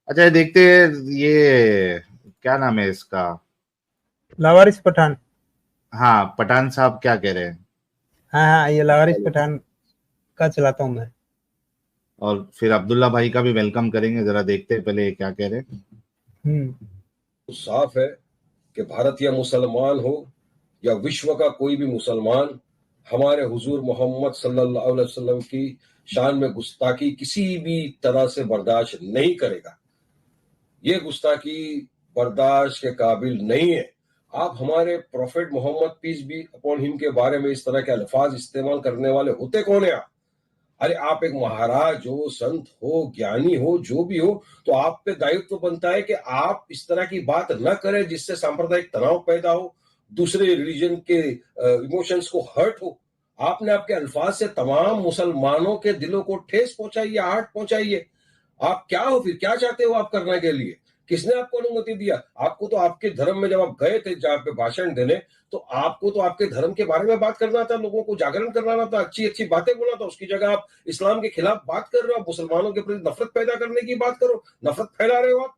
अच्छा, ये देखते हैं, ये क्या नाम है इसका? लावारिस पठान। हाँ, पठान साहब क्या कह रहे हैं? हाँ हाँ, ये लावारिस पठान का चलाता हूँ मैं। और फिर अब्दुल्ला भाई का भी वेलकम करेंगे, जरा देखते हैं पहले ये क्या कह रहे हैं। साफ है कि भारतीय मुसलमान हो या विश्व का कोई भी मुसलमान हमारे हुजूर मोहम्मद सल्लल्लाहु अलैहि वसल्लम की शान में गुस्ताखी किसी भी तरह से बर्दाश्त नहीं करेगा। ये गुस्ताखी बर्दाश्त के काबिल नहीं है। आप हमारे prophet Mohammad peace be upon him के बारे में इस तरह के अल्फाज इस्तेमाल करने वाले होते कौन है आप? अरे आप एक महाराज हो, संत हो, ज्ञानी हो, जो भी हो, तो आप पे दायित्व तो बनता है कि आप इस तरह की बात न करें जिससे सांप्रदायिक तनाव पैदा हो, दूसरे रिलीजन के इमोशंस को हर्ट हो। आपने आपके अल्फाज से तमाम मुसलमानों के दिलों को ठेस पहुंचाई है, आहट पहुंचाई है। आप क्या हो फिर? क्या चाहते हो आप करने के लिए? किसने आपको अनुमति दिया? आपको तो आपके धर्म में जब आप गए थे जहां पे भाषण देने, तो आपको तो आपके धर्म के बारे में बात करना था, लोगों को जागरण करवाना था, अच्छी अच्छी बातें बोलना था। उसकी जगह आप इस्लाम के खिलाफ बात कर रहे हो, आप मुसलमानों के प्रति नफरत पैदा करने की बात करो, नफरत फैला रहे हो आप।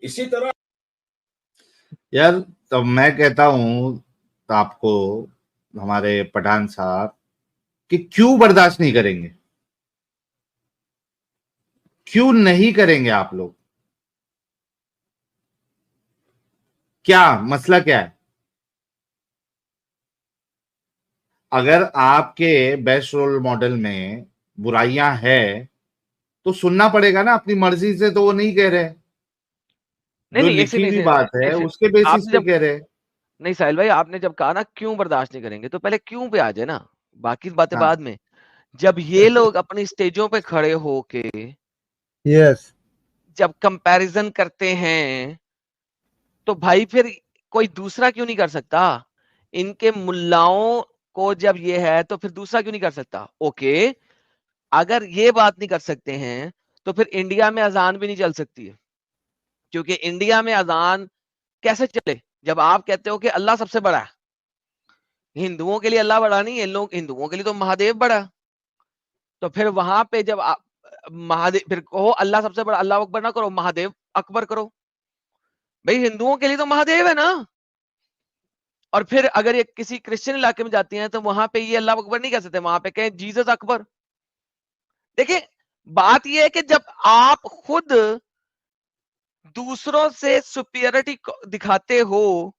इसी तरह यार, तब मैं कहता हूं तो आपको, हमारे पठान साहब, कि क्यों बर्दाश्त नहीं करेंगे? क्यों नहीं करेंगे आप लोग? क्या मसला क्या है? अगर आपके बेस्ट रोल मॉडल में बुराइयां हैं तो सुनना पड़ेगा ना, अपनी मर्जी से तो वो नहीं कह रहे। नहीं जो नहीं, एक लिखी सेकंड, हुई बात है एक उसके सेकंड। बेसिस आपने पे जब कह रहे। नहीं साहिल भाई, आपने जब कहा ना क्यों बर्दाश्त नहीं करेंगे, तो पहले क्यों पे आ जाए ना, बाकी बातें हाँ। बाद में। जब ये लोग अपनी स्टेजों पे खड़े होके यस। जब कंपैरिजन करते हैं, तो भाई फिर कोई दूसरा क्यों नहीं कर सकता? इनके मुल्लाओं को जब ये है तो फिर दूसरा क्यों नहीं कर सकता? ओके, अगर ये बात नहीं कर सकते हैं तो फिर इंडिया में अजान भी नहीं चल सकती है। क्योंकि इंडिया में अजान कैसे चले जब आप कहते हो कि अल्लाह सबसे बड़ा है? हिंदुओं के लिए अल्लाह बड़ा नहीं है, लोग हिंदुओं के लिए तो महादेव बड़ा। तो फिर वहां पे जब आप महादेव, फिर कहो अल्लाह सबसे बड़ा, अल्लाह अकबर ना करो, महादेव अकबर करो। भाई हिंदुओं के लिए तो महादेव है ना। और फिर अगर ये किसी क्रिश्चियन इलाके में जाती हैं तो वहां पे ये अल्लाह अकबर नहीं कह सकते, वहां पे कहें जीसस अकबर। देखिए, बात ये है कि जब आप खुद दूसरों से सुपीरियरिटी दिखाते हो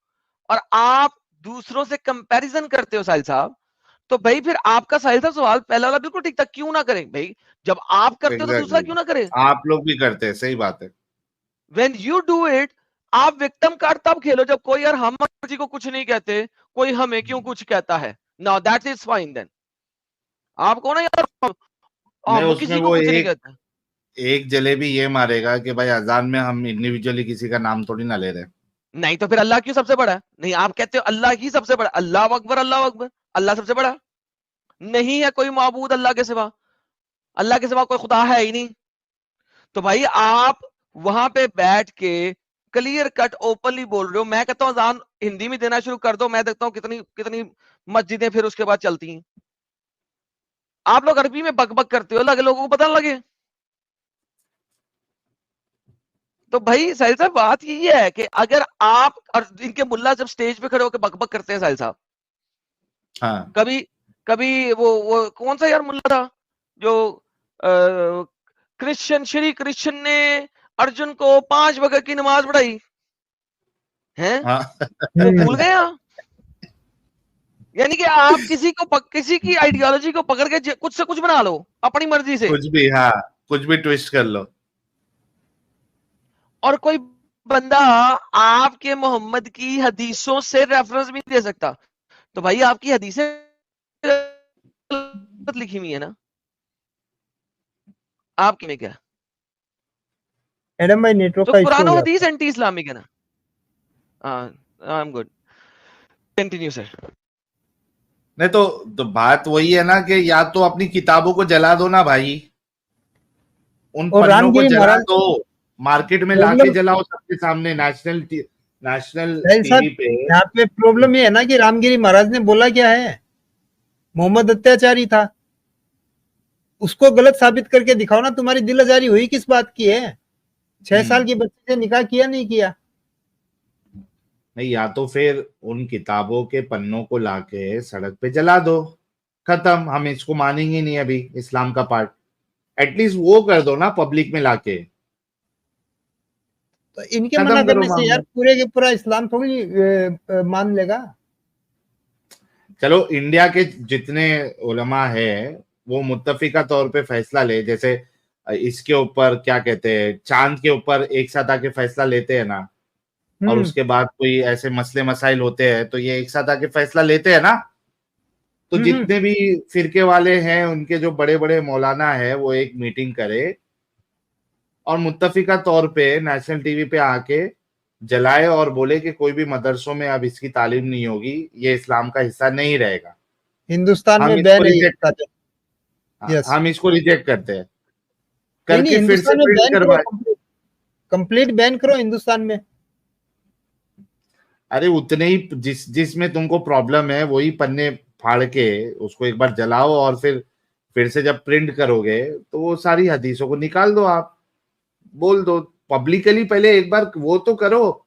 और आप दूसरों से कंपैरिजन करते हो साहिल साहब, तो भाई फिर आपका साहिल साहब सवाल पहला वाला बिल्कुल ठीक था, क्यों ना करें भाई? जब आप करते हो तो दूसरा एग्जैक्टली, क्यों ना करे? आप लोग भी करते हैं, सही बात है। व्हेन यू डू इट, आप विक्टिम कार्ड तब खेलो जब कोई यार हम किसी को कुछ नहीं कहते, कोई हमें क्यों कुछ कहता है। Now that is fine then. आप कहो ना यार नहीं, हम उसमें किसी को वो कुछ नहीं एक कहते। एक जलेबी ये मारेगा कि भाई अजान में हम इंडिविजुअली किसी का नाम थोड़ी ना ले रहे। नहीं तो फिर अल्लाह क्यों सबसे बड़ा है? नहीं, आप कहते हो अल्लाह ही सबसे बड़ा, अल्लाह अकबर, अल्लाह अकबर, अल्लाह सबसे बड़ा। नहीं है कोई माबूद अल्लाह के सिवा, अल्लाह के सिवा कोई खुदा है ही नहीं। तो भाई आप वहां पे बैठ के क्लियर कट ओपनली बोल रहे हो। मैं कहता हूं अजान हिंदी में देना शुरू कर दो, मैं देखता हूं कितनी कितनी मस्जिदें फिर उसके बाद चलती हैं। आप लोग अरबी में बकबक करते हो, लगे लोगों को पता ना लगे। तो भाई साहिल साहब बात यही है कि अगर आप और इनके मुल्ला जब स्टेज पे खड़े होकर बकबक करते हैं साहिल साहब, हाँ। कभी कभी वो कौन सा यार मुल्ला था जो कृष्ण श्री कृष्ण ने अर्जुन को 5 वक्त की नमाज पढ़ाई है, हाँ। वो भूल गए आप? यानी कि आप किसी की आइडियोलॉजी को पकड़ के कुछ से कुछ बना लो अपनी मर्जी से, कुछ भी, हाँ, कुछ भी ट्विस्ट कर लो। और कोई बंदा आपके मोहम्मद की हदीसों से रेफरेंस भी दे सकता। तो भाई आपकी हदीसें गलत लिखी हुई है ना, आपकी में क्या? एडम भाई नेटवर्क तो का इशू कुरान हो और गया हदीस था। एंटी इस्लामिक है ना। I am good, continue sir. नहीं तो बात वही है ना कि या तो अपनी किताबों को जला दो ना भाई, उन और पन्नों को रामगिरी जला महाराज दो, मार्केट में लाके प्रॉब्लम, जलाओ सबके सामने, नेशनल साहिल साहब टीवी पे। यहाँ पे प्रॉब्लम ये है ना कि रामगिरी महाराज ने बोला क्या है, मोहम्मद अत्याचारी था। उसको गलत साबित करके दिखाओ ना, तुम्हारी दिल आजारी हुई किस बात की है? 6 साल की बच्ची से निकाह किया नहीं किया? नहीं, या तो फिर उन किताबों के पन्नों को लाके सड़क पे जला दो, खत्म, हम इसको मानेंगे नहीं अभी इस्लाम का पार्ट। एटलीस्ट वो कर दो ना पब्लिक में लाके, तो इनके खत्म मना करो करने से मामला। यार पूरे के पूरा इस्लाम थोड़ी मान लेगा। चलो, इंडिया के जितने उलमा है वो मुत्तफिका तौर पे फैसला ले, जैसे इसके ऊपर क्या कहते हैं, चांद के ऊपर एक साथ आके फैसला लेते हैं ना, और उसके बाद कोई ऐसे मसले मसाइल होते हैं तो ये एक साथ आके फैसला लेते हैं ना। तो जितने भी फिरके वाले हैं, उनके जो बड़े बड़े मौलाना है, वो एक मीटिंग करे और मुत्तफिका तौर पे नेशनल टीवी पे आके जलाए और बोले कि कोई भी मदरसों में अब इसकी तालीम नहीं होगी, ये इस्लाम का हिस्सा नहीं रहेगा। हिंदुस्तान हम में इसको बैन है ये रिजेक्ट सारे। यस, हम इसको रिजेक्ट करते हैं, नहीं करके फिर से हिंदुस्तान में प्रिंट बैन करो, करवाए। कंप्लीट बैन करो हिंदुस्तान में। अरे उतने ही जिसमें तुमको प्रॉब्लम है वही पन्ने फाड़ के उसको एक बार जलाओ, और फिर से जब प्रिंट करोगे तो वो सारी हदीसों को निकाल दो, आप बोल दो पब्लिकली, पहले एक बार वो तो करो।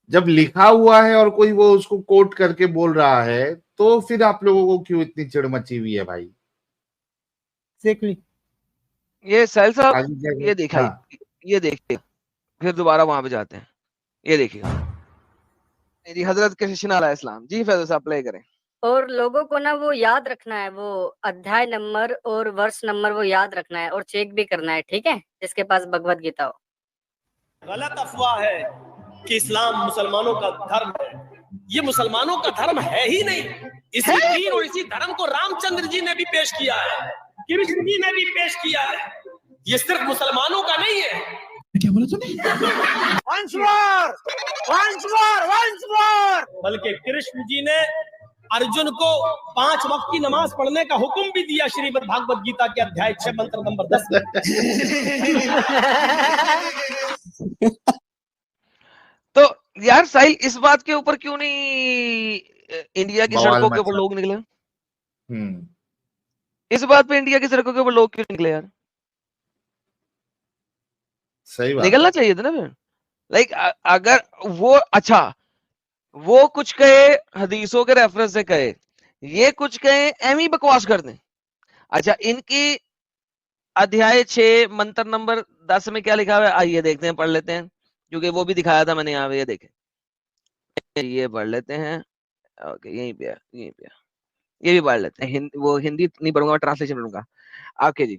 जब लिखा हुआ है और कोई वो उसको कोट करके बोल रहा है, तो फिर आप लोगों को क्यों इतनी चिढ़ मची हुई है भाई? Exactly. ये साहिल साहब, आगे क्या ये देखा, हाँ। ये देखिए, फिर दोबारा वहां पे जाते हैं। ये देखिए जी, हजरत कृष्ण अलैहिस्सलाम जी, फैजल साहब प्ले करें। और लोगों को ना वो याद रखना है, वो अध्याय नंबर और वर्ष नंबर वो याद रखना है और चेक भी करना है, ठीक है, जिसके पास भगवत गीता हो। गलत अफवाह है कि इस्लाम मुसलमानों का धर्म है। ये मुसलमानों का धर्म है ही नहीं। इसी दीन और इसी धर्म को रामचंद्र जी ने भी पेश किया है, कृष्ण जी ने भी पेश किया है। ये सिर्फ मुसलमानों का नहीं है। क्या बोला तूने? Once more! बल्कि कृष्ण जी ने अर्जुन को 5 वक्त की नमाज पढ़ने का हुक्म भी दिया, श्रीमद् भागवत गीता के अध्याय 6 मंत्र नंबर 10 में। तो यार साहिल, इस बात के ऊपर क्यों नहीं इंडिया की बवाल सड़कों के ऊपर मचा। लोग निकले? इस बात पे इंडिया की सड़कों के ऊपर लोग क्यों निकले यार? सही बात निकलना चाहिए था ना फिर। लाइक अगर वो अच्छा, वो कुछ कहे हदीसों के रेफरेंस से कहे, ये कुछ कहे एम ही बकवास कर दें। अच्छा, इनकी अध्याय 6 मंत्र नंबर 10 में क्या लिखा हुआ है, आइए देखते हैं, पढ़ लेते हैं, क्योंकि वो भी दिखाया था मैंने यहाँ पे। ये देखें, ये पढ़ लेते हैं। ओके, यहीं पे यहीं पे ये भी पढ़ लेते हैं। वो हिंदी नहीं पढ़ूंगा, ट्रांसलेशन पढ़ूंगा। ओके जी,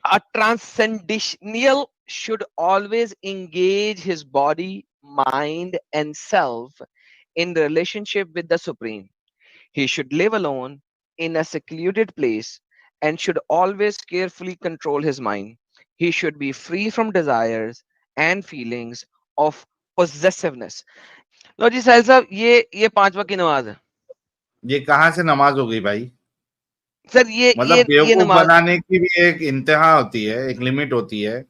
a transcendental should always engage his body, mind, and self in relationship with the Supreme. He should live alone in a secluded place and should always carefully control his mind. He should be free from desires and feelings of possessiveness. लो जी साहिल साहब, ये 5 वक्त की नमाज है। ये कहाँ से नमाज हो गई भाई? सर ये मतलब ये बेवकूफ नमाज बनाने की भी एक इंतहा होती है, एक लिमिट होती है।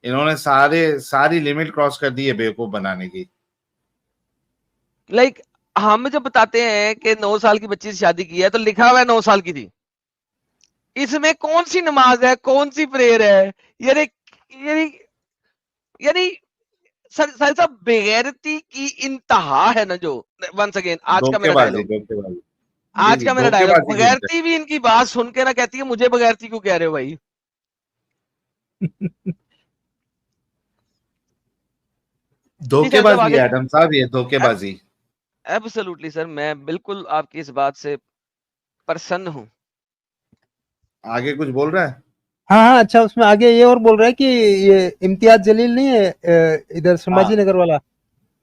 इन्होंने सारी लिमिट क्रॉस कर दी है बेवकूफ बनाने की। लाइक हम जब बताते हैं कि 9 साल की बच्ची से शादी की है, तो लिखा हुआ है 9 साल की थी। इसमें कौन सी नमाज है, कौन सी प्रेयर है? यानी सर साहब, बेगैरती की इंतहा है ना। जो वंस अगेन आज का मेरा डायलॉग, आज का मेरा डायलॉग, बगैरती भी इनकी बात सुन के ना कहती है मुझे बगैरती क्यों कह रहे हो भाई? धोखेबाजी है एडम साहब, ये धोखेबाजी। एब्सोल्युटली सर, मैं बिल्कुल आपकी इस बात से प्रसन्न हूं। आगे कुछ बोल रहा है? हाँ, अच्छा, उसमें आगे ये और बोल रहा है कि ये इम्तियाज जलील नहीं है इधर संभाजी नगर वाला,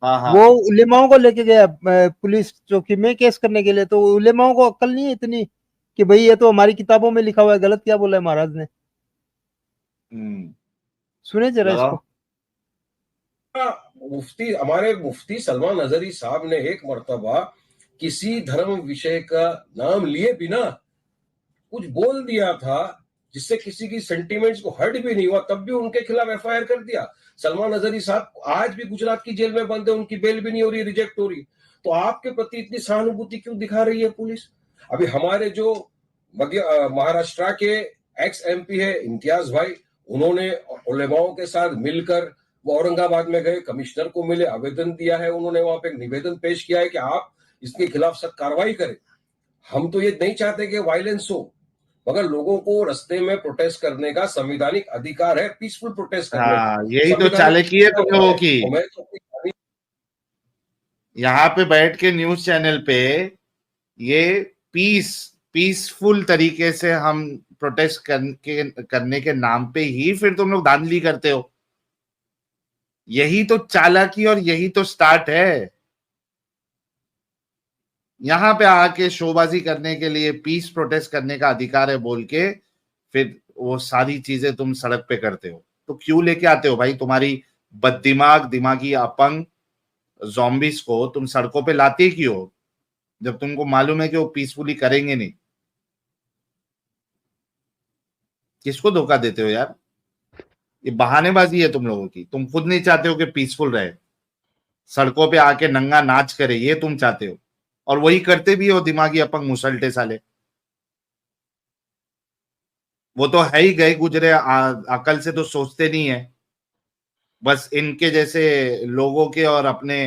वो उलेमाओं को लेके गया पुलिस चौकी में केस करने के लिए। तो उलेमाओं को अक्ल नहीं है इतनी कि भाई ये तो हमारी किताबों में लिखा हुआ है, गलत क्या बोला है महाराज ने। सुने जरा इसको। हमारे मुफ्ती सलमान नजरी साहब ने एक मर्तबा किसी धर्म विषय का नाम लिए बिना कुछ बोल दिया था जिससे किसी की सेंटिमेंट्स को हर्ट भी नहीं हुआ, तब भी उनके खिलाफ एफआईआर कर दिया। सलमान नजरी साहब आज भी गुजरात की जेल में बंद है, उनकी बेल भी नहीं हो रही, रिजेक्ट हो रही। तो आपके प्रति इतनी सहानुभूति क्यों दिखा रही है पुलिस? अभी हमारे जो महाराष्ट्र के एक्स एमपी है इम्तियाज भाई, उन्होंने उलेमाओं के साथ मिलकर वो औरंगाबाद में गए, कमिश्नर को मिले, आवेदन दिया है उन्होंने, वहां पे एक निवेदन पेश किया है कि आप इसके खिलाफ सख्त कार्रवाई करें। हम तो ये नहीं चाहते कि वायलेंस हो, मगर लोगों को रास्ते में प्रोटेस्ट करने का संवैधानिक अधिकार है, पीसफुल प्रोटेस्ट करने का। हाँ, यही तो संवैधानिक चालाकी है तुम लोगों की। मैं तो अपनी यहाँ पे बैठ के न्यूज चैनल पे ये पीसफुल तरीके से हम प्रोटेस्ट करने के नाम पे ही फिर तुम लोग धांधली करते हो। यही तो चालाकी और यही तो स्टार्ट है। यहाँ पे आके शोबाजी करने के लिए पीस प्रोटेस्ट करने का अधिकार है बोल के फिर वो सारी चीजें तुम सड़क पे करते हो। तो क्यों लेके आते हो भाई तुम्हारी बददिमाग दिमागी अपंग ज़ॉम्बीज को तुम सड़कों पे लाते क्यों, जब तुमको मालूम है कि वो पीसफुली करेंगे नहीं। किसको धोखा देते हो यार, ये बहानेबाजी है तुम लोगों की। तुम खुद नहीं चाहते हो कि पीसफुल रहे, सड़कों पे आके नंगा नाच करे, ये तुम चाहते हो और वही करते भी हो दिमागी अपंग मुसलटे साले। वो तो है ही गए गुजरे, अकल से तो सोचते नहीं है। बस इनके जैसे लोगों के और अपने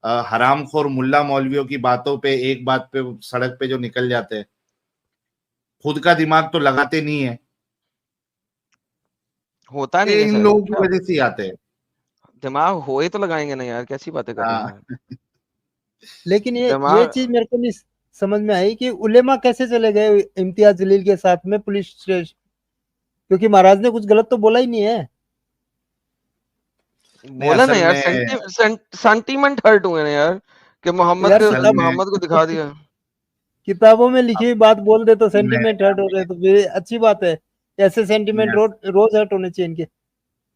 हरामखोर मुल्ला मौलवियों की बातों पे, एक बात पे सड़क पे जो निकल जाते हैं, खुद का दिमाग तो लगाते नहीं है। होता नहीं ये है इन सर, लोगों की वजह से ही आते हैं। दिमाग होए तो लगाएंगे ना यार, कैसी बातें कर रहे हैं। लेकिन ये दिमाग चीज मेरे को नहीं समझ में आई कि उलेमा कैसे चले गए इम्तियाज जलील के साथ में पुलिस स्टेशन, क्योंकि महाराज ने कुछ गलत तो बोला ही नहीं है। बोला ना असल यार, में सेंटीमेंट हर्ट हुए ना यार कि यार मोहम्मद को दिखा दिया। किताबों में लिखी हुई बात बोल दे तो सेंटीमेंट नहीं हर्ट हो रहे तो फिर अच्छी बात है। ऐसे सेंटीमेंट रोज हर्ट होने चाहिए इनके।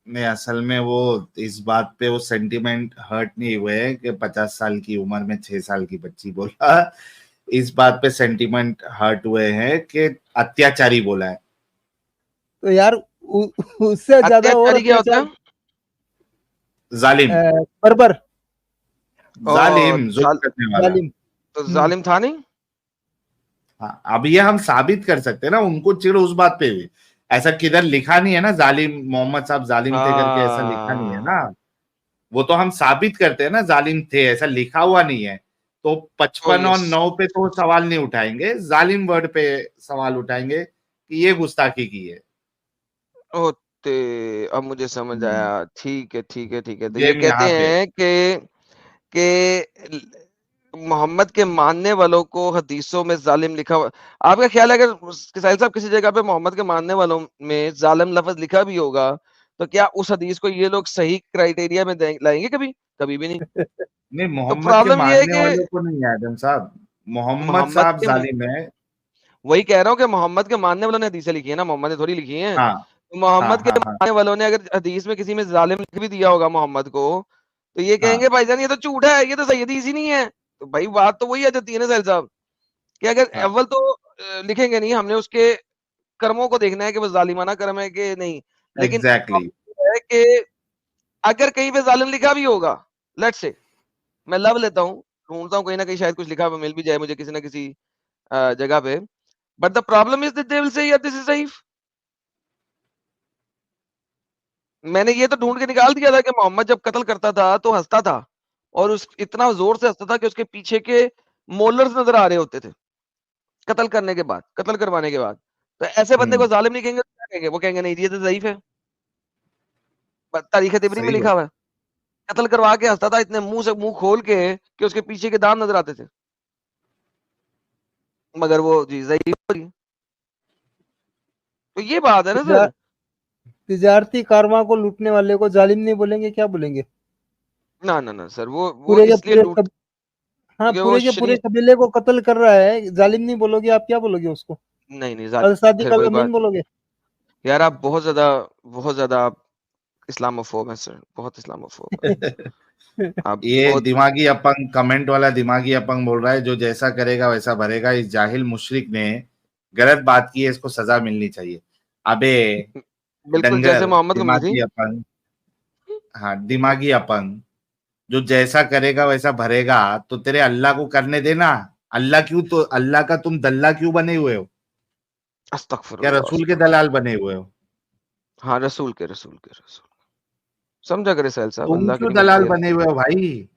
नहीं, असल में वो इस बात पे वो सेंटीमेंट हर्ट नहीं हुए हैं कि 50 साल की उम्र में 6 साल की बच्ची बोला। इस बात पे सेंटीमेंट हर्ट हुए हैं कि अत्याचारी बोला है। तो यार उससे ज्यादा और अत्याचारी क्या होता है? जालिम बर्बर जालिम जुल्म करने वाला। जालिम। तो जालिम था नहीं। हाँ, अब ये हम साबित कर सकते हैं ना, उनको चिढ़ उस बात पे भी। ऐसा किधर लिखा नहीं है ना, जालिम मोहम्मद साहब जालिम थे करके, ऐसा लिखा नहीं है ना। वो तो हम साबित करते हैं ना जालिम थे, ऐसा लिखा हुआ नहीं है। तो 55 और 9 पे तो सवाल नहीं उठाएंगे, जालिम वर्ड पे सवाल उठाएंगे कि ये गुस्ताखी की है। ओते अब मुझे समझ आया। ठीक है ठीक है ठीक है। तो ये जेम कहते यहाँ पे हैं कि मोहम्मद के मानने वालों को हदीसों में जालिम लिखा हुआ। आपका ख्याल है अगर साहिल साहब किसी जगह पे मोहम्मद के मानने वालों में जालिम लफ्ज लिखा भी होगा तो क्या उस हदीस को ये लोग सही क्राइटेरिया में लाएंगे? कभी कभी भी नहीं। नहीं, तो मोहम्मद के प्रॉब्लम ये है मानने कि वालों को नहीं है आदम साहब, मोहम्मद मोहम्मद साहब के जालिम है। वही कह रहा हूँ कि मोहम्मद के मानने वालों ने हदीसें लिखी है ना, मोहम्मद ने थोड़ी लिखी है। हाँ तो मोहम्मद के हाँ। मानने वालों ने अगर हदीस में किसी में जालिम लिख भी दिया होगा मोहम्मद को, तो ये हाँ कहेंगे भाईजान ये तो झूठा है, ये तो सही हदीस ही नहीं है। तो भाई बात तो वही आ जाती है ना साहिल साहब कि अगर हाँ अव्वल तो लिखेंगे नहीं, हमने उसके कर्मों को देखना है कि वो जालिमाना कर्म है कि नहीं। लेकिन एग्जैक्टली। है कि अगर कहीं पे जालिम लिखा भी होगा, लेट्स से मैं लव लेता हूँ, ढूंढता हूँ कहीं ना कहीं शायद कुछ लिखा हुआ मिल भी जाए मुझे किसी ना किसी जगह पे, but the problem is that they will say यार दिस इज सहीफ। मैंने ये तो ढूंढ के निकाल दिया था कि मोहम्मद जब कत्ल करता था तो हंसता था और उस इतना जोर से हंसता था कि उसके पीछे के मोलर्स नजर आ रहे होते थे कत्ल करने के बाद, कत्ल करवाने के बाद। तो ऐसे बंदे को जालिम नहीं कहेंगे तो क्या कहेंगे? वो कहेंगे नहीं ये तो ज़ईफ है। तारीख तिबरी में सही लिखा बात। हुआ है कत्ल करवा के हंसता था इतने मुंह से मुंह खोल के कि उसके पीछे के दांत नजर आते थे, मगर वो जी ज़ईफ थी। तो ये बात है ना सर। तिजारती कारवां को लूटने वाले को जालिम नहीं बोलेंगे, क्या बोलेंगे? ना ना ना सर, वो पूरे के इसलिए पूरे लूट हाँ, क्योंकि वो पूरे के पूरे शरीफ। कबीले को कत्ल कर रहा है, जालिम नहीं बोलोगे आप, क्या बोलोगे उसको? नहीं नहीं और शादी फिर का वही जमीन बात है बोलोगे? यार, आप बहुत ज्यादा आप इस्लामोफोब है सर, बहुत इस्लामोफोब है आप ये बहुत। दिमागी अपंग कमेंट वाला दिमागी अपंग बोल रहा है जो जैसा करेगा वैसा भरेगा। इस जाहिल मुशरिक ने गलत बात की है, इसको सजा मिलनी चाहिए। अबे बिल्कुल जैसे डंगर मोहम्मद को मिली थी। दिमागी अपंग, हाँ दिमागी अपंग, जो जैसा करेगा वैसा भरेगा। तो तेरे अल्लाह को करने देना। अल्लाह क्यों, तो अल्लाह का तुम दल्ला क्यों बने हुए हो? क्या अस्तगफिरुल्लाह रसूल के दलाल बने हुए हो? हाँ रसूल के रसूल। समझा करे सैल साहब, तुम अल्लाह की क्यों निमत दलाल है। बने हुए हो भाई?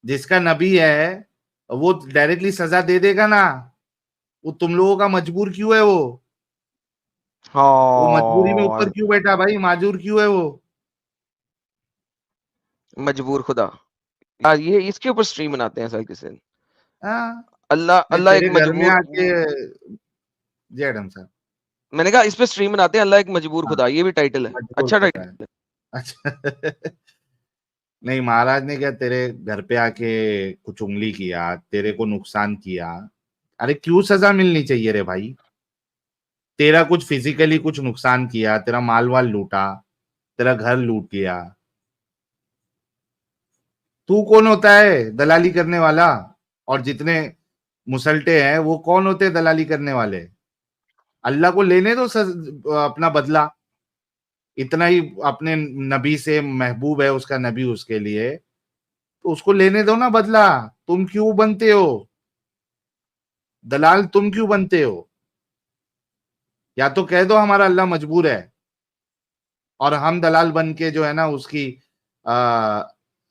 जिसका नबी है वो डायरेक्टली सजा दे देगा ना, वो तुम लोगों का मजबूर क्यों है? वो मजबूरी में ऊपर हाँ, क्यों बैठा भाई? माजूर क्यों है वो? मजबूर खुदा। यार ये इसके ऊपर स्ट्रीम बनाते हैं सर किसी दिन। हाँ, अल्लाह नहीं अल्लाह एक तेरे घर में मजबूर, आके जय एडम साहब मैंने कहा इस पे स्ट्रीम बनाते हैं, अल्लाह एक मजबूर हाँ, खुदा, ये भी टाइटल है, मजबूर अच्छा खुदा टाइटल है। है। अच्छा नहीं, महाराज ने क्या तेरे घर पे आके कुछ उंगली किया, तेरे को नुकसान किया? अरे क्यों सजा मिलनी चाहिए रे भाई? तेरा कुछ फिजिकली कुछ नुकसान किया, तेरा माल वाल लूटा, तेरा घर लूट लिया, तू कौन होता है दलाली करने वाला? और जितने मुसलटे हैं वो कौन होते हैं दलाली करने वाले? अल्लाह को लेने दो अपना बदला। इतना ही अपने नबी से महबूब है उसका नबी उसके लिए, तो उसको लेने दो ना बदला। तुम क्यों बनते हो दलाल? तुम क्यों बनते हो? या तो कह दो हमारा अल्लाह मजबूर है और हम दलाल बन के जो है ना उसकी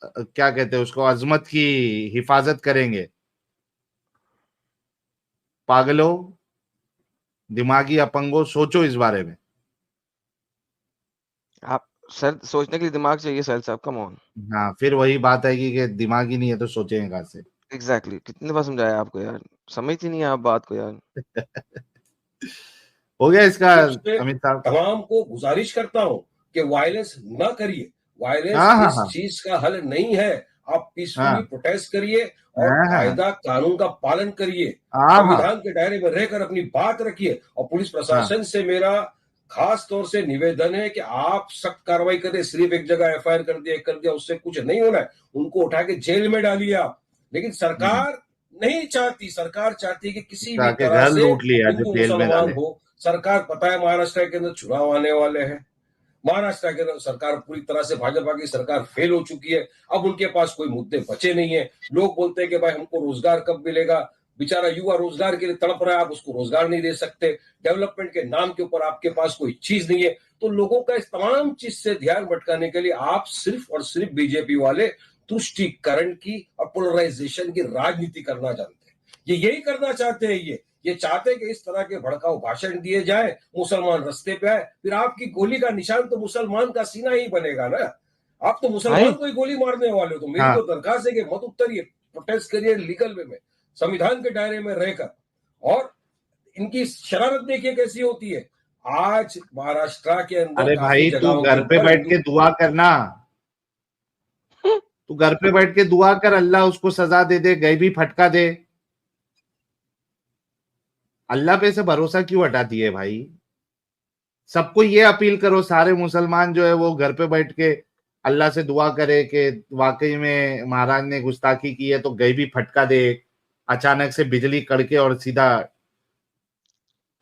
क्या कहते हैं उसको, अजमत की हिफाजत करेंगे। पागलों, दिमागी अपंगों, सोचो इस बारे में। आप सर सोचने के लिए दिमाग चाहिए सैल साहब, कम ऑन। हाँ, फिर वही बात आएगी कि दिमाग ही नहीं है तो सोचेंगे कहां से? एग्जैक्टली, कितने बार समझाया आपको यार, समझती नहीं है आप बात को यार। हो गया इसका उससे अमित साहब? तमाम को गुजारिश करता हूं कि वायलेंस ना करिए। वायलेंस हाँ हाँ इस हाँ चीज का हल नहीं है। आप पीसफुली हाँ प्रोटेस्ट करिए और हाँ हाँ कायदा कानून का पालन करिए। हाँ हाँ संविधान के दायरे में रहकर अपनी बात रखिए। और पुलिस हाँ प्रशासन से मेरा खास तौर से निवेदन है कि आप सख्त कार्रवाई करें। सिर्फ एक जगह एफआईआर कर दिया उससे कुछ नहीं होना है। उनको उठा के जेल में डालिए आप। लेकिन सरकार नहीं चाहती। सरकार चाहती है कि किसी भी जाके तरह घर से लूट लिया जो हिंदू जेल में मुसलमान डाले। हो। सरकार पता है महाराष्ट्र के अंदर चुनाव आने वाले हैं। महाराष्ट्र के अंदर सरकार पूरी तरह से भाजपा की सरकार फेल हो चुकी है। अब उनके पास कोई मुद्दे बचे नहीं है। लोग बोलते हैं कि भाई हमको रोजगार कब मिलेगा। बेचारा युवा रोजगार के लिए तड़प रहा है, आप उसको रोजगार नहीं दे सकते। डेवलपमेंट के नाम के ऊपर आपके पास कोई चीज नहीं है। तो लोगों का इस तमाम चीज से ध्यान भटकाने के लिए आप सिर्फ और सिर्फ बीजेपी वाले तुष्टीकरण की और पोलराइजेशन की राजनीति करना जानते हैं। ये यही करना चाहते हैं। ये चाहते हैं कि इस तरह के भड़काऊ भाषण दिए जाए, मुसलमान रस्ते पे आए, फिर आपकी गोली का निशान तो मुसलमान का सीना ही बनेगा ना। आप तो मुसलमान को ही गोली मारने वाले हो। तो मेरी हाँ तो दरखास्त है कि मत उतरिए, प्रोटेस्ट करिए लीगल वे में, संविधान के दायरे में रहकर। और इनकी शरारत देखिए कैसी होती है। आज महाराष्ट्र के अंदर अरे काफी भाई तू जगहों के घर पे ऊपर बैठ हिंदू के दुआ करना। तू घर पे बैठ के दुआ कर, अल्लाह उसको सजा दे दे, गैबी फटका दे। अल्लाह पे से भरोसा क्यों हटाती है भाई? सबको ये अपील करो, सारे मुसलमान जो है वो घर पे बैठ के अल्लाह से दुआ करे कि वाकई में महाराज ने गुस्ताखी की है तो गैबी फटका दे, अचानक से बिजली कड़के और सीधा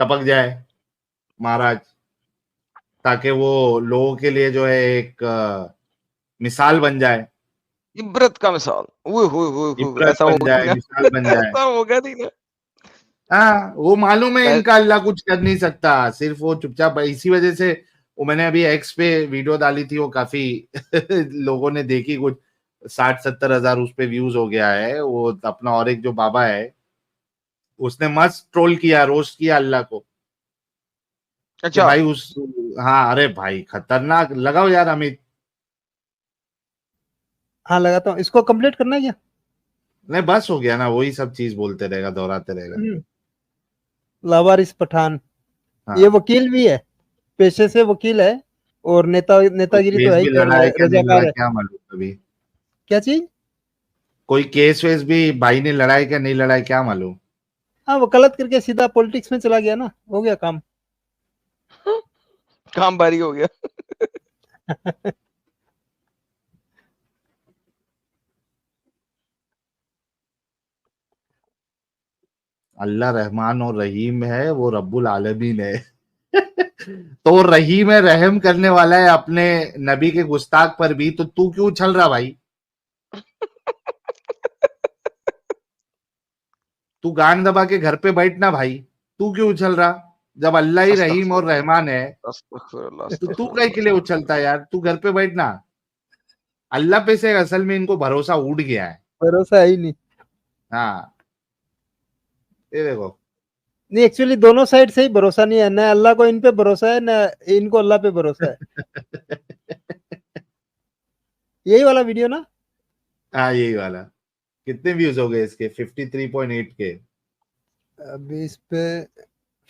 टपक जाए महाराज, ताकि वो लोगों के लिए जो है एक मिसाल बन जाए, इब्रत का मिसाल, इबरत ऐसा हो बन जाए, गया मिसाल बन जाए। ऐसा हो गया नहीं ना। हाँ, वो मालूम है मैं इनका अल्लाह कुछ कर नहीं सकता, सिर्फ वो चुपचाप। इसी वजह से वो मैंने अभी एक्स पे वीडियो डाली थी, वो काफी लोगों ने देखी, कुछ 60-70 हजार उस पे व्यूज हो गया है। वो अपना और एक जो बाबा है उसने मस्त ट्रोल किया, रोस्ट किया अल्लाह को कि अच्छा, भाई उस, हाँ अरे भाई खतरनाक। लगाओ यार अमित। हाँ लगाता हूँ। इसको कंप्लीट करना है क्या? नहीं बस हो गया ना, वही सब चीज बोलते रहेगा, दोहराते रहेगा। लावारिस पठान, हाँ, ये वकील भी है, पेशे से वकील है और नेतागिरी तो केस है भी ही और लड़ा है क्या नहीं लड़ा रजाकार है। क्या मालूम अभी। क्या चीज? कोई केस वेस भी भाई ने लड़ा है क्या नहीं लड़ा है क्या मालूम। हाँ, वकालत करके सीधा पॉलिटिक्स में चला गया ना, हो गया काम। काम भारी हो गया। अल्लाह रहमान और रहीम है, वो रब्बुल आलमीन है। तो रहीम है, रहम करने वाला है अपने नबी के गुस्ताख पर भी, तो तू क्यों उछल रहा भाई? तू गांड दबा के घर पे बैठना भाई, तू क्यों उछल रहा? जब अल्लाह ही अस्तगफिरुल्लाह। रहीम और रहमान है अस्तगफिरुल्लाह, तो तू अस्तगफिरुल्लाह। कहीं के लिए उछलता है यार? तू घर पे बैठना। अल्लाह पे से असल में इनको भरोसा उड़ गया है। भरोसा है ही नहीं। हाँ, ये देखो। नहीं, एक्चुअली दोनों साइड से ही भरोसा नहीं है, ना अल्लाह को इन पे भरोसा है, ना इनको अल्लाह पे भरोसा है। यही वाला वीडियो ना? हाँ, यही वाला। कितने व्यूज हो गए इसके? 53.8 के। अभी इस पे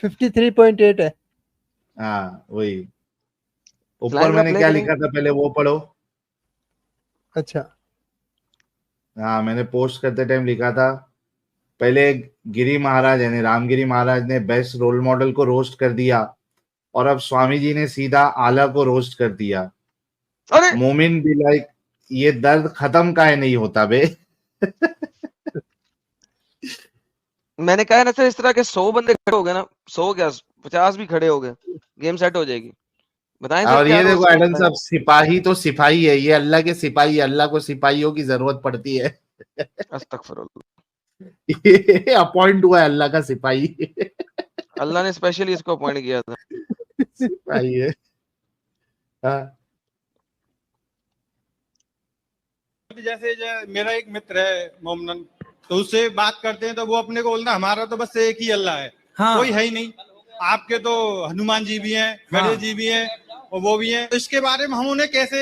53.8 है। हाँ, वही। ऊपर फ्लाइंग मैंने प्ले क्या करें। लिखा था पहले वो पढ़ो। अच्छा, हाँ, मैंने पोस्ट करते टाइम लिखा था, पहले गिरी महाराज यानी रामगिरी महाराज ने बेस्ट रोल मॉडल को रोस्ट कर दिया, और अब स्वामी जी ने सीधा आला को रोस्ट कर दिया। अरे मोमिन भी लाइक, ये दर्द खत्म काहे नहीं होता बे? मैंने कहा ना सर, इस तरह के 100 बंदे खड़े हो गए ना, 100 क्या 50 भी खड़े हो गए, गेम सेट हो जाएगी। बताएं सर और क्या ये देखो रोस्ट एडन करना है? साहब, सिपाही तो सिपाही है, ये अल्लाह के सिपाही है, अल्लाह को सिपाहियों की जरूरत पड़ती है। अस्तगफिरुल्लाह। ये अपॉइंट हुआ है अल्लाह का सिपाही। अल्लाह ने स्पेशली इसको अपॉइंट किया था। सिपाही है। हाँ, जैसे मेरा एक मित्र है मोमनन, तो उससे बात करते हैं तो वो अपने को बोलता हमारा तो बस एक ही अल्लाह है, हाँ। कोई है ही नहीं। आपके तो हनुमान जी भी हैं, गणेश जी भी हैं और वो भी हैं, तो इसके बारे में हम उन्हें कैसे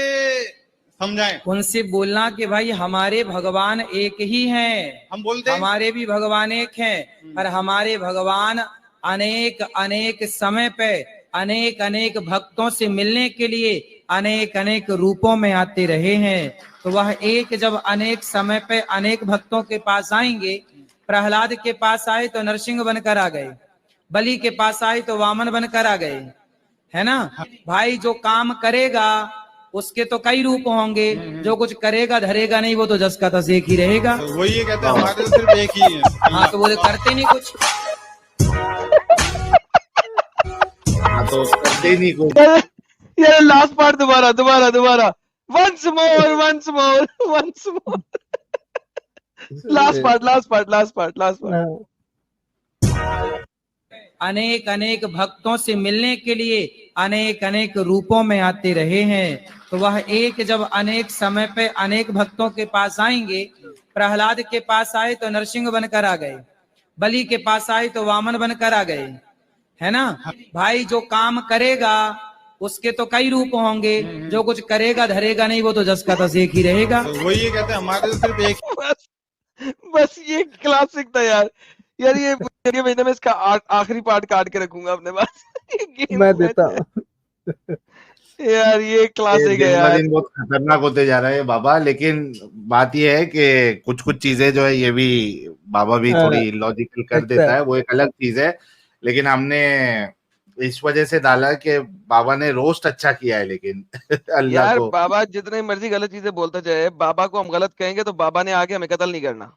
समझाएं? उनसे बोलना कि भाई हमारे भगवान एक ही हैं, हम बोलते हैं हमारे भी भगवान एक हैं, पर हमारे भगवान अनेक अनेक समय पे अनेक अनेक भक्तों से मिलने के लिए अनेक अनेक रूपों में आते रहे हैं। तो वह एक जब अनेक समय पे अनेक भक्तों के पास आएंगे, प्रहलाद के पास आए तो नरसिंह बनकर आ गए, बलि के पास आए तो वामन बनकर आ गए, है ना भाई। जो काम करेगा उसके तो कई रूप होंगे, जो कुछ करेगा धरेगा नहीं, वो तो जस का तस एक ही रहेगा। तो वही कहते हैं हमारे तो सिर्फ एक ही है। हाँ, तो वो तो करते नहीं कुछ। हाँ, तो करते ही नहीं कुछ। यार लास्ट पार्ट दोबारा दोबारा दोबारा, once more once more once more, last part last part last part last part. अनेक अनेक भक्तों से मिलने के लिए अनेक अनेक रूपों में आते रहे हैं। तो वह एक जब अनेक समय पे अनेक भक्तों के पास आएंगे, प्रहलाद के पास आए तो नरसिंह बनकर आ गए, बलि के पास आए तो वामन बनकर आ गए, है ना भाई। जो काम करेगा उसके तो कई रूप होंगे, जो कुछ करेगा धरेगा नहीं, वो तो जस का तस एक ही रहेगा। तो वही कहते हैं हमारे तो सिर्फ एक बस ये क्लासिक था यार। यार ये महीने में इसका आखिरी पार्ट काट के रखूंगा अपने पास। मैं देता हूँ। यार ये क्लासिक है दिन ब यार। दिन बहुत खतरनाक होते जा रहा है बाबा, लेकिन बात ये है कि कुछ कुछ चीजें जो है ये भी बाबा भी थोड़ी लॉजिकल कर देता है, वो एक अलग चीज है। लेकिन हमने इस वजह से डाला कि बाबा ने रोस्ट अच्छा किया है, लेकिन अल्लाह यार को। बाबा जितने मर्जी गलत चीजें बोलता जाए, बाबा को हम गलत कहेंगे तो बाबा ने आगे हमें कत्ल नहीं करना।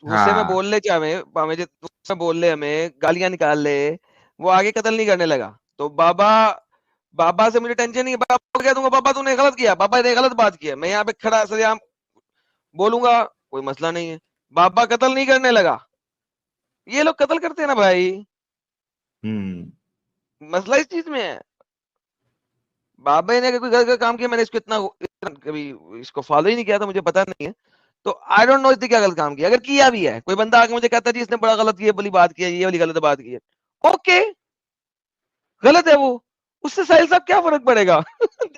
गुस्से में बोल ले चाहे हमें, गुस्से में बोल ले, हमें गालियां निकाल ले, वो आगे कत्ल नहीं करने लगा। तो बाबा से मुझे टेंशन नहीं है। बाबा को कह दूंगा बाबा तूने गलत किया, बाबा ने गलत बात किया, मैं यहाँ पे खड़ा सरेआम बोलूंगा, कोई मसला नहीं है। बाबा कत्ल नहीं करने लगा, ये लोग कत्ल करते हैं ना भाई। मसला इस चीज में है। बाबा ने कोई गलत काम किया, मैंने इसको इतना कभी इसको फॉलो ही नहीं किया था, मुझे पता नहीं है। तो आई डोंट नो इसने क्या गलत काम किया। अगर किया भी है, कोई बंदा आके मुझे कहता है जी इसने बड़ा गलत किया, वाली बात किया, ये वाली गलत बात की है, ओके गलत है वो, उससे साहिल साहब क्या फर्क पड़ेगा।